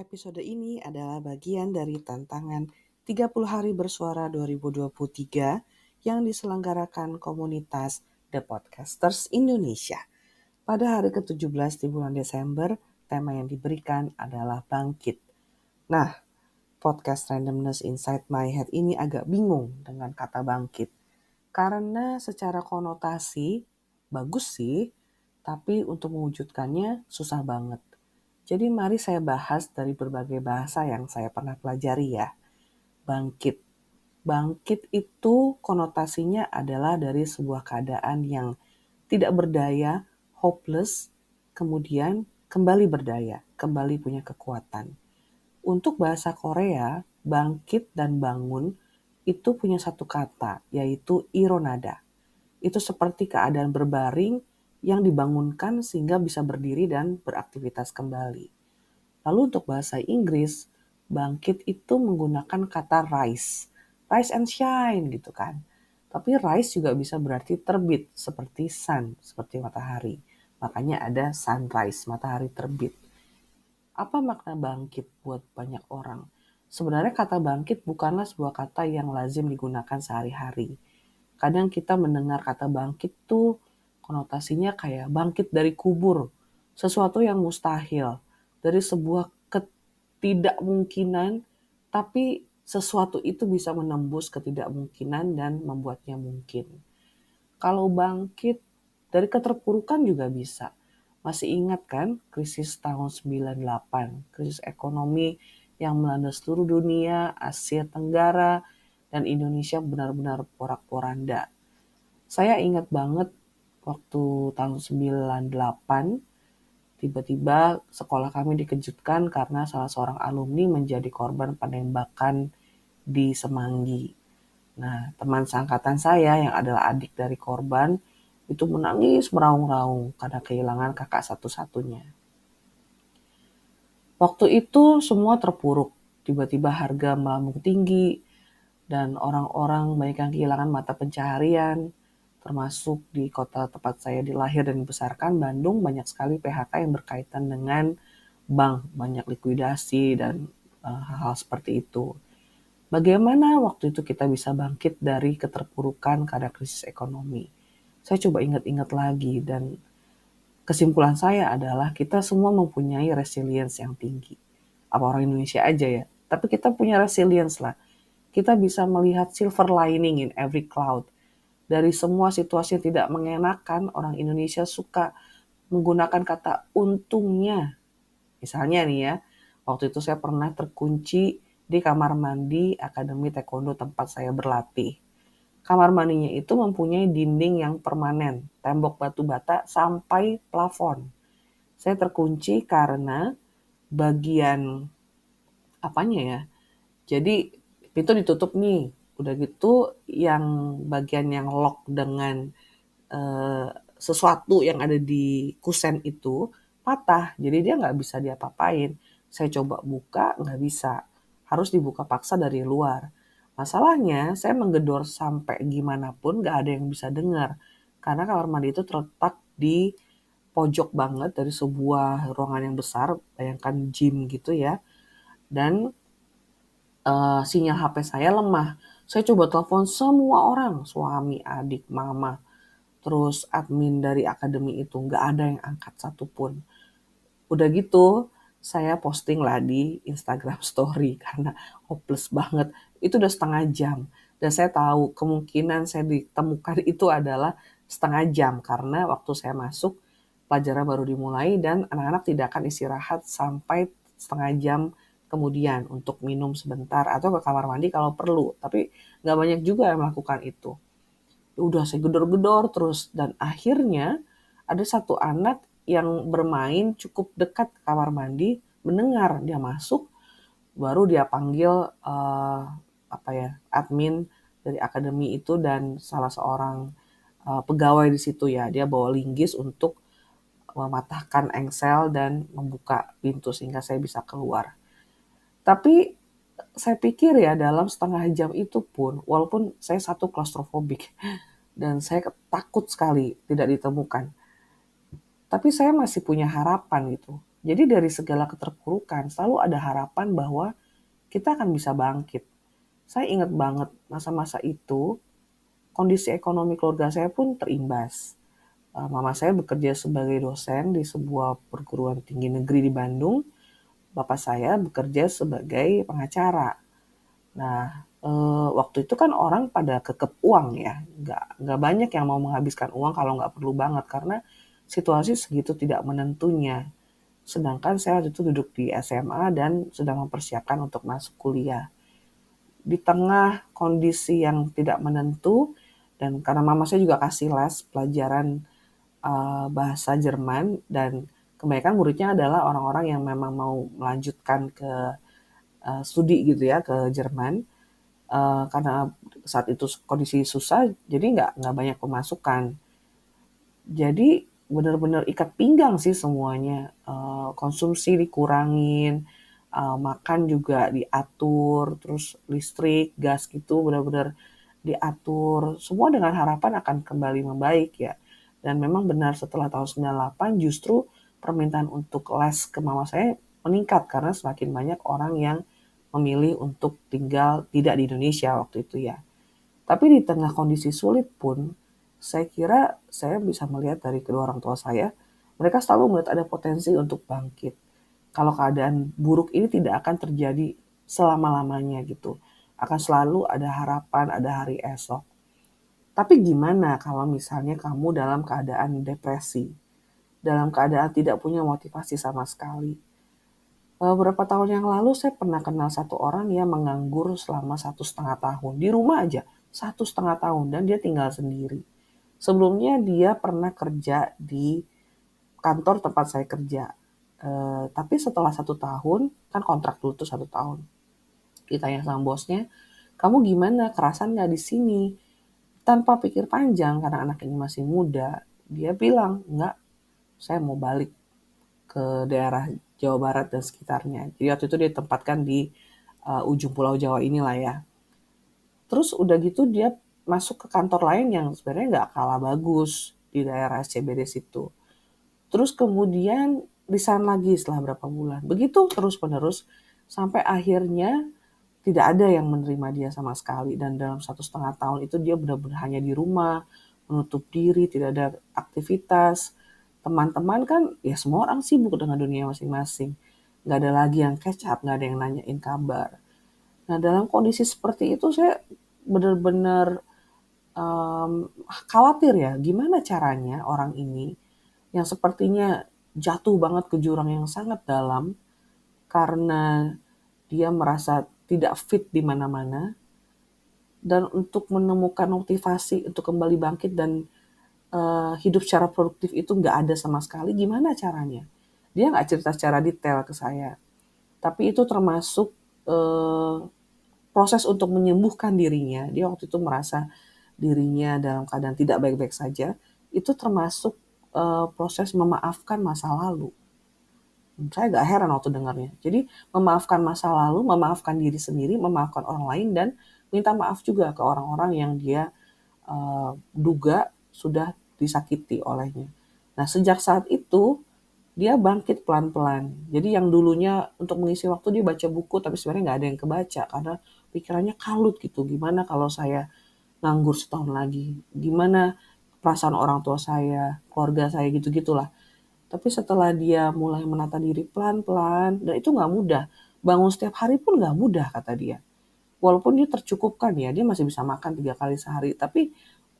Episode ini adalah bagian dari tantangan 30 hari bersuara 2023 yang diselenggarakan komunitas The Podcasters Indonesia. Pada hari ke-17 di bulan Desember, tema yang diberikan adalah bangkit. Nah, podcast Randomness Inside My Head ini agak bingung dengan kata bangkit. Karena secara konotasi bagus sih, tapi untuk mewujudkannya susah banget. Jadi mari saya bahas dari berbagai bahasa yang saya pernah pelajari ya. Bangkit. Bangkit itu konotasinya adalah dari sebuah keadaan yang tidak berdaya, hopeless, kemudian kembali berdaya, kembali punya kekuatan. Untuk bahasa Korea, bangkit dan bangun itu punya satu kata, yaitu ironada. Itu seperti keadaan berbaring yang dibangunkan sehingga bisa berdiri dan beraktivitas kembali. Lalu untuk bahasa Inggris, bangkit itu menggunakan kata rise. Rise and shine gitu kan. Tapi rise juga bisa berarti terbit seperti sun, seperti matahari. Makanya ada sunrise, matahari terbit. Apa makna bangkit buat banyak orang? Sebenarnya kata bangkit bukanlah sebuah kata yang lazim digunakan sehari-hari. Kadang kita mendengar kata bangkit tuh konotasinya kayak bangkit dari kubur, sesuatu yang mustahil, dari sebuah ketidakmungkinan, tapi sesuatu itu bisa menembus ketidakmungkinan dan membuatnya mungkin. Kalau bangkit dari keterpurukan juga bisa. Masih ingat kan krisis tahun 98, krisis ekonomi yang melanda seluruh dunia, Asia Tenggara, dan Indonesia benar-benar porak-poranda. Saya ingat banget waktu tahun 98, tiba-tiba sekolah kami dikejutkan karena salah seorang alumni menjadi korban penembakan di Semanggi. Nah, teman seangkatan saya yang adalah adik dari korban itu menangis meraung-raung karena kehilangan kakak satu-satunya. Waktu itu semua terpuruk, tiba-tiba harga melambung tinggi dan orang-orang banyak yang kehilangan mata pencaharian, termasuk di kota tempat saya dilahir dan dibesarkan, Bandung, banyak sekali PHK yang berkaitan dengan bank, banyak likuidasi dan hal-hal seperti itu. Bagaimana waktu itu kita bisa bangkit dari keterpurukan karena krisis ekonomi? Saya coba ingat-ingat lagi dan kesimpulan saya adalah kita semua mempunyai resilience yang tinggi. Apa orang Indonesia aja ya? Tapi kita punya resilience lah. Kita bisa melihat silver lining in every cloud. Dari semua situasi yang tidak mengenakan, orang Indonesia suka menggunakan kata untungnya. Misalnya nih ya, waktu itu saya pernah terkunci di kamar mandi Akademi Taekwondo tempat saya berlatih. Kamar mandinya itu mempunyai dinding yang permanen, tembok batu bata sampai plafon. Saya terkunci karena bagian apanya ya? Jadi pintu ditutup nih, udah gitu yang bagian yang lock dengan eh, sesuatu yang ada di kusen itu patah, jadi dia nggak bisa diapa-apain. Saya coba buka, nggak bisa. Harus dibuka paksa dari luar. Masalahnya, saya menggedor sampai gimana pun nggak ada yang bisa dengar. Karena kamar mandi itu terletak di pojok banget dari sebuah ruangan yang besar, bayangkan gym gitu ya. Dan sinyal HP saya lemah. Saya coba telepon semua orang, suami, adik, mama, terus admin dari akademi itu, nggak ada yang angkat satupun. Udah gitu, saya posting lah di Instagram story karena hopeless banget. Itu udah setengah jam. Dan saya tahu kemungkinan saya ditemukan itu adalah setengah jam karena waktu saya masuk pelajaran baru dimulai dan anak-anak tidak akan istirahat sampai setengah jam kemudian untuk minum sebentar atau ke kamar mandi kalau perlu. Tapi nggak banyak juga yang melakukan itu. Udah saya gedor-gedor terus dan akhirnya ada satu anak yang bermain cukup dekat kamar mandi mendengar dia masuk, baru dia panggil apa ya, admin dari akademi itu dan salah seorang pegawai di situ ya, dia bawa linggis untuk mematahkan engsel dan membuka pintu sehingga saya bisa keluar. Tapi saya pikir ya dalam setengah jam itu pun, walaupun saya satu klaustrofobik dan saya takut sekali tidak ditemukan, tapi saya masih punya harapan gitu. Jadi dari segala keterpurukan selalu ada harapan bahwa kita akan bisa bangkit. Saya ingat banget masa-masa itu, kondisi ekonomi keluarga saya pun terimbas. Mama saya bekerja sebagai dosen di sebuah perguruan tinggi negeri di Bandung. Bapak saya bekerja sebagai pengacara. Nah, waktu itu kan orang pada kekep uang ya, nggak banyak yang mau menghabiskan uang kalau nggak perlu banget, karena situasi segitu tidak menentunya. Sedangkan saya waktu itu duduk di SMA dan sedang mempersiapkan untuk masuk kuliah. Di tengah kondisi yang tidak menentu, dan karena mama saya juga kasih les pelajaran bahasa Jerman, dan kebanyakan muridnya adalah orang-orang yang memang mau melanjutkan ke studi gitu ya ke Jerman. Karena saat itu kondisi susah, jadi nggak banyak pemasukan. Jadi benar-benar ikat pinggang sih semuanya. Konsumsi dikurangin, makan juga diatur, terus listrik, gas gitu benar-benar diatur. Semua dengan harapan akan kembali membaik ya. Dan memang benar setelah tahun 98 justru permintaan untuk les ke mama saya meningkat karena semakin banyak orang yang memilih untuk tinggal tidak di Indonesia waktu itu ya. Tapi di tengah kondisi sulit pun, saya kira saya bisa melihat dari kedua orang tua saya, mereka selalu melihat ada potensi untuk bangkit. Kalau keadaan buruk ini tidak akan terjadi selama-lamanya gitu. Akan selalu ada harapan, ada hari esok. Tapi gimana kalau misalnya kamu dalam keadaan depresi, dalam keadaan tidak punya motivasi sama sekali? Beberapa tahun yang lalu saya pernah kenal satu orang yang menganggur selama 1,5 tahun. Di rumah aja, 1,5 tahun. Dan dia tinggal sendiri. Sebelumnya dia pernah kerja di kantor tempat saya kerja. Tapi setelah 1 tahun, kan kontrak dulu tuh 1 tahun. Ditanya sama bosnya, kamu gimana? Kerasan gak di sini? Tanpa pikir panjang, karena anak ini masih muda, dia bilang, enggak, saya mau balik ke daerah Jawa Barat dan sekitarnya. Jadi waktu itu dia ditempatkan di ujung Pulau Jawa inilah ya. Terus udah gitu dia masuk ke kantor lain yang sebenarnya nggak kalah bagus di daerah SCBD situ. Terus kemudian resign lagi setelah berapa bulan. Begitu terus menerus sampai akhirnya tidak ada yang menerima dia sama sekali. Dan dalam 1,5 tahun itu dia benar-benar hanya di rumah, menutup diri, tidak ada aktivitas. Teman-teman kan ya semua orang sibuk dengan dunia masing-masing. Nggak ada lagi yang catch up, nggak ada yang nanyain kabar. Nah dalam kondisi seperti itu saya benar-benar khawatir ya, gimana caranya orang ini yang sepertinya jatuh banget ke jurang yang sangat dalam karena dia merasa tidak fit di mana-mana, dan untuk menemukan motivasi untuk kembali bangkit dan hidup secara produktif itu nggak ada sama sekali. Gimana caranya? Dia nggak cerita secara detail ke saya, tapi itu termasuk eh, proses untuk menyembuhkan dirinya. Dia waktu itu merasa dirinya dalam keadaan tidak baik-baik saja. Itu termasuk proses memaafkan masa lalu. Saya agak heran waktu dengarnya. Jadi memaafkan masa lalu, memaafkan diri sendiri, memaafkan orang lain, dan minta maaf juga ke orang-orang yang dia duga sudah disakiti olehnya. Nah sejak saat itu dia bangkit pelan-pelan. Jadi yang dulunya untuk mengisi waktu dia baca buku, tapi sebenarnya nggak ada yang kebaca karena pikirannya kalut gitu. Gimana kalau saya nganggur setahun lagi? Gimana perasaan orang tua saya, keluarga saya gitu-gitulah. Tapi setelah dia mulai menata diri pelan-pelan, dan itu nggak mudah. Bangun setiap hari pun nggak mudah kata dia. Walaupun dia tercukupkan ya, dia masih bisa makan 3 kali sehari. Tapi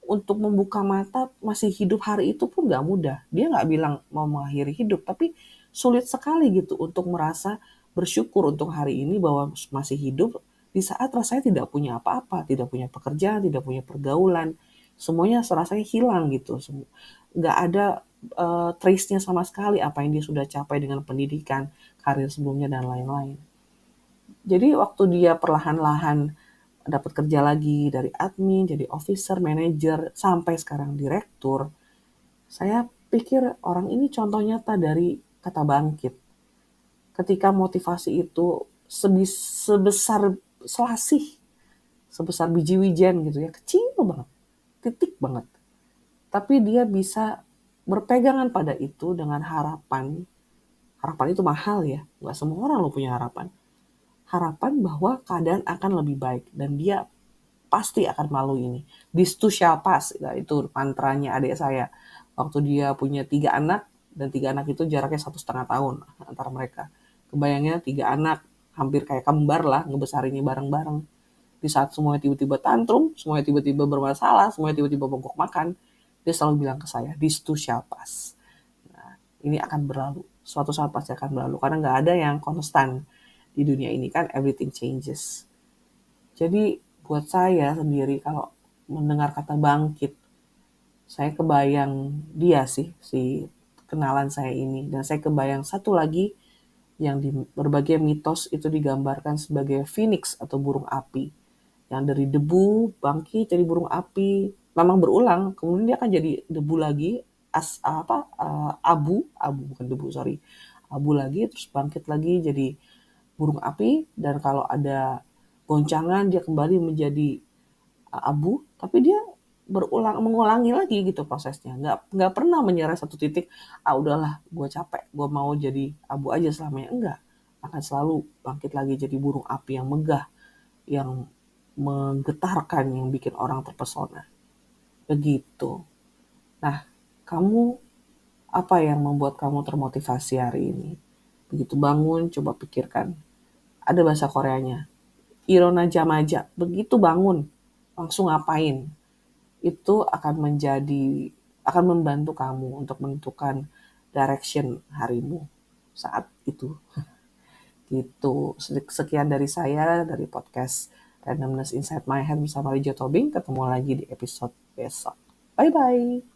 untuk membuka mata masih hidup hari itu pun nggak mudah. Dia nggak bilang mau mengakhiri hidup, tapi sulit sekali gitu untuk merasa bersyukur untuk hari ini bahwa masih hidup di saat rasanya tidak punya apa-apa, tidak punya pekerjaan, tidak punya pergaulan. Semuanya rasanya hilang gitu. Nggak ada trace-nya sama sekali apa yang dia sudah capai dengan pendidikan, karir sebelumnya, dan lain-lain. Jadi waktu dia perlahan-lahan dapat kerja lagi dari admin, jadi officer, manager, sampai sekarang direktur, saya pikir orang ini contoh nyata dari kata bangkit. Ketika motivasi itu sebesar selasih, sebesar biji wijen gitu ya, kecil banget, titik banget. Tapi dia bisa berpegangan pada itu dengan harapan, Harapan itu mahal ya, nggak semua orang lo punya harapan. Harapan bahwa keadaan akan lebih baik dan dia pasti akan melalui ini. This too shall pass. Nah, itu mantranya adik saya. Waktu dia punya 3 anak, dan 3 anak itu jaraknya 1,5 tahun antara mereka. Kebayangnya 3 anak, hampir kayak kembar lah, ngebesarinnya bareng-bareng. Di saat semuanya tiba-tiba tantrum, semuanya tiba-tiba bermasalah, semuanya tiba-tiba mogok makan, dia selalu bilang ke saya, this too shall pass. Nah, ini akan berlalu. Suatu saat pasti akan berlalu. Karena nggak ada yang konstan di dunia ini kan, everything changes. Jadi buat saya sendiri kalau mendengar kata bangkit, saya kebayang dia sih, si kenalan saya ini. Dan saya kebayang satu lagi yang di berbagai mitos itu digambarkan sebagai phoenix atau burung api. Yang dari debu bangkit jadi burung api, memang berulang, kemudian dia akan jadi debu lagi, abu bukan debu, sorry, abu lagi, terus bangkit lagi jadi burung api, dan kalau ada goncangan dia kembali menjadi abu, tapi dia mengulangi lagi gitu prosesnya, nggak pernah menyerah satu titik, udahlah gue capek, gue mau jadi abu aja selamanya, enggak, akan selalu bangkit lagi jadi burung api yang megah, yang menggetarkan, yang bikin orang terpesona, begitu. Nah, kamu, apa yang membuat kamu termotivasi hari ini? Begitu bangun, coba pikirkan, ada bahasa Koreanya, Irona Jamaja, begitu bangun langsung ngapain, itu akan membantu kamu untuk menentukan direction harimu saat itu. Gitu. Sekian dari saya, dari podcast Randomness Inside My Head bersama Lijo Tobing. Ketemu lagi di episode besok. Bye-bye.